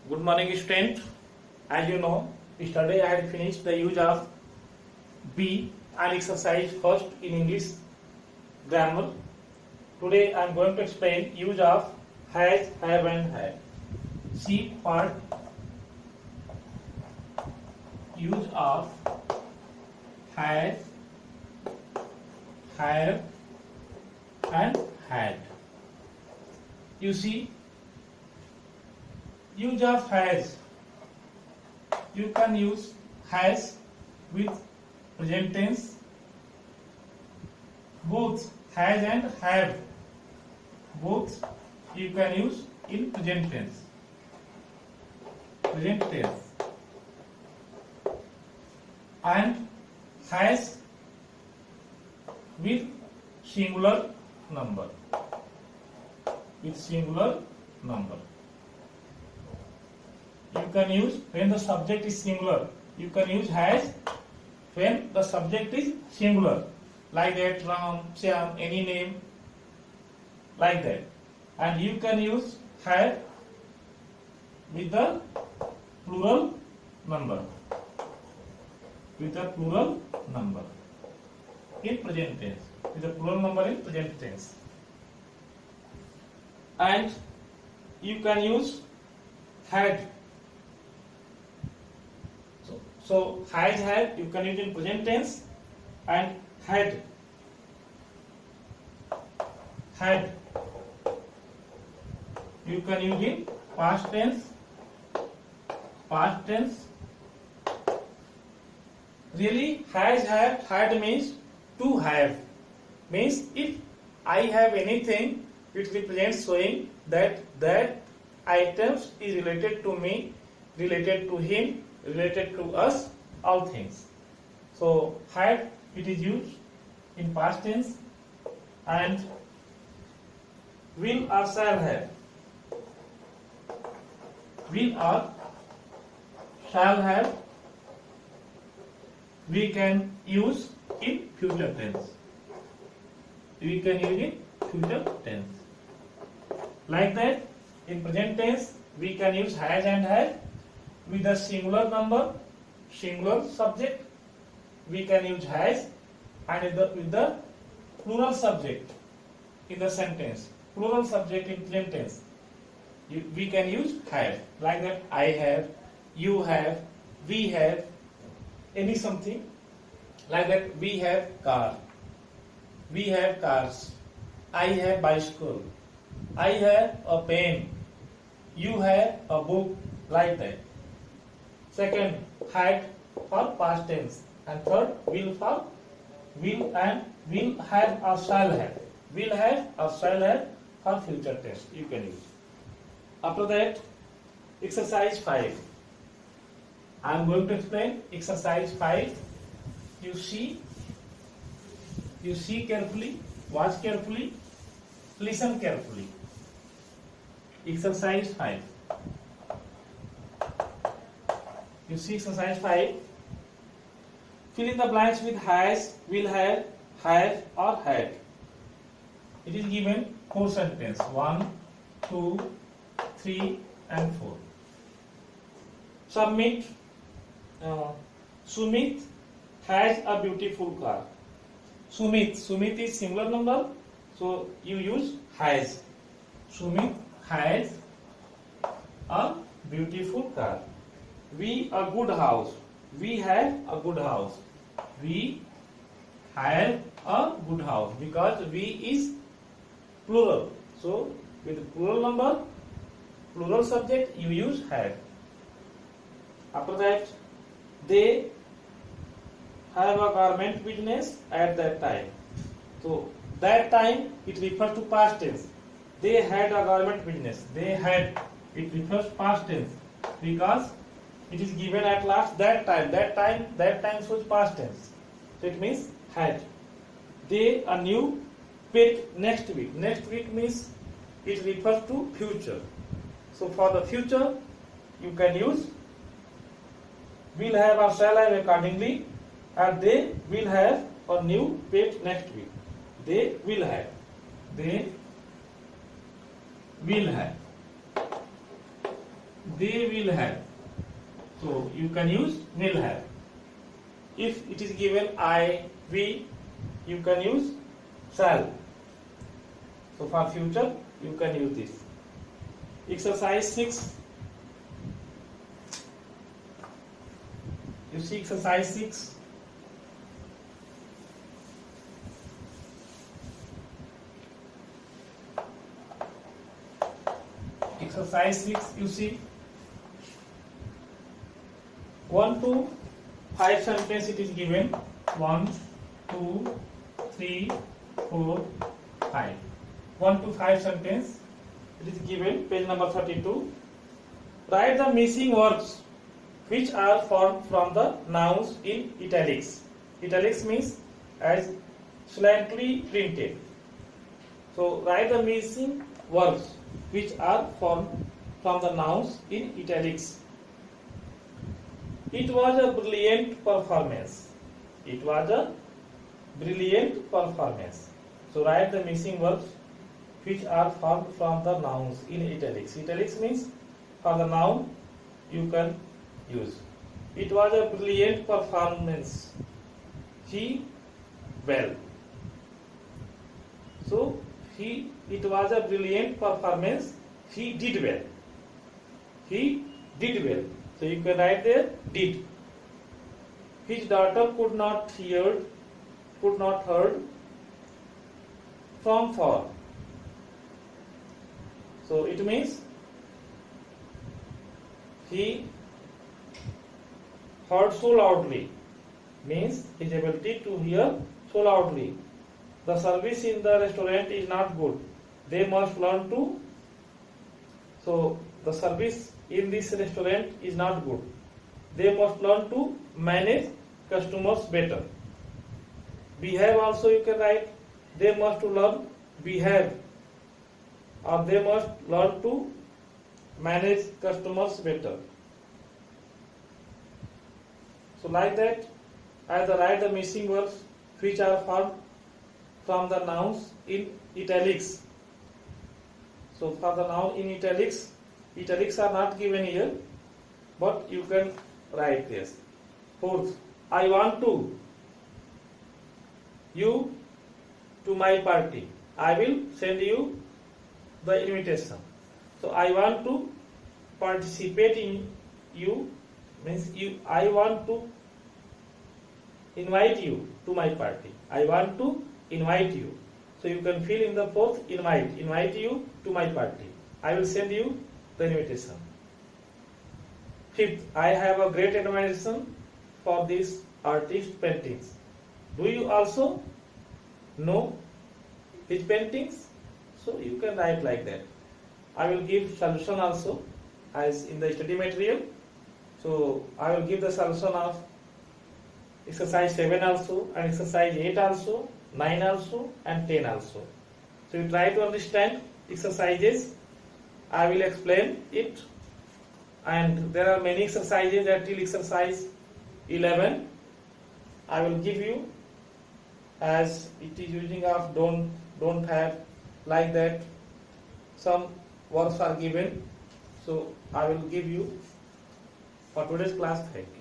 Good morning, student. As you know, yesterday I had finished the use of be and exercise first in English grammar. Today I am going to explain use of has, have and had. See part use of has, have and had. You see, use of has. You can use has with present tense. Both has and have. Both you can use in present tense. Present tense. And has with singular number. With singular number. You can use when the subject is singular. You can use has when the subject is singular. Like that, Ram, Shyam, any name. Like that. And you can use have with the plural number. With the plural number in present tense. With the plural number in present tense. And you can use had. So has, had you can use in present tense, and had you can use in past tense. Past tense. Really, has, have, had means to have. Means if I have anything, it represents showing that that items is related to me, related to him, related to us, all things. So had, it is used in past tense, and will or shall have. Will or shall have we can use in future tense. We can use in future tense. Like that, in present tense, we can use has and had with the singular number, singular subject. We can use has, and with the plural subject in the sentence. Plural subject in present tense. We can use have. Like that, I have, you have, we have, any something. Like that, we have car. We have cars. I have bicycle. I have a pen. You have a book. Like that. Second, had for past tense, and third, will for will and will have or shall have. Will have or shall have for future tense. You can use. After that, exercise 5. I am going to explain exercise 5. You see carefully, watch carefully, listen carefully. Exercise 5. You see exercise 5. Fill in the blanks with has, will have or had. It is given 4 sentences. 1, 2, 3 and 4. Submit. Sumit has a beautiful car. Sumit is singular number, so you use has. Sumit has a beautiful car. We a good house. We have a good house. We have a good house because we is plural. So with plural number, plural subject, you use have. After that, they have a garment business at that time. So that time it refers to past tense. They had a garment business. They had, it refers past tense because it is given at last that time. That time shows past tense. So it means had. They a new pet next week. Next week means it refers to future. So for the future, you can use will have or shall have accordingly, and they will have a new pet next week. They will have. They will have. they will have. So you can use will have. If it is given I, we, you can use shall. So for future, you can use this. Exercise 6. You see exercise 6. Exercise 6, you see 1 to 5 sentence it is given. 1, 2, 3, 4, 5. 1 to 5 sentence it is given, page number 32. Write the missing words which are formed from the nouns in italics. Italics means as slightly printed. So write the missing words which are formed from the nouns in italics. It was a brilliant performance. It was a brilliant performance. So write the missing words which are formed from the nouns in italics. Italics means for the noun you can use. It was a brilliant performance. He well. So it was a brilliant performance. He did well. He did well. So you can write there did. His daughter could not heard from far. So it means he heard so loudly, means his ability to hear so loudly. The service in the restaurant is not good. They must learn to. So the service in this restaurant is not good. They must learn to manage customers better. Behave also you can write. They must learn behave, or they must learn to manage customers better. So like that, either write the missing words which are formed from the nouns in italics. So for the noun in italics, italics are not given here, but you can write this. Fourth, I want to. You to my party. I will send you the invitation. So I want to participate in you means you. I want to invite you to my party. I want to invite you. So you can fill in the fourth invite you to my party. I will send you the invitation. Fifth, I have a great admiration for these artist paintings. Do you also know his paintings? So you can write like that. I will give solution also as in the study material. So I will give the solution of exercise 7 also and exercise 8 also, 9 also and 10 also. So you try to understand exercises. I will explain it, and there are many exercises until exercise 11. I will give you as it is using of don't have like that. Some words are given. So I will give you for today's class. Thank you.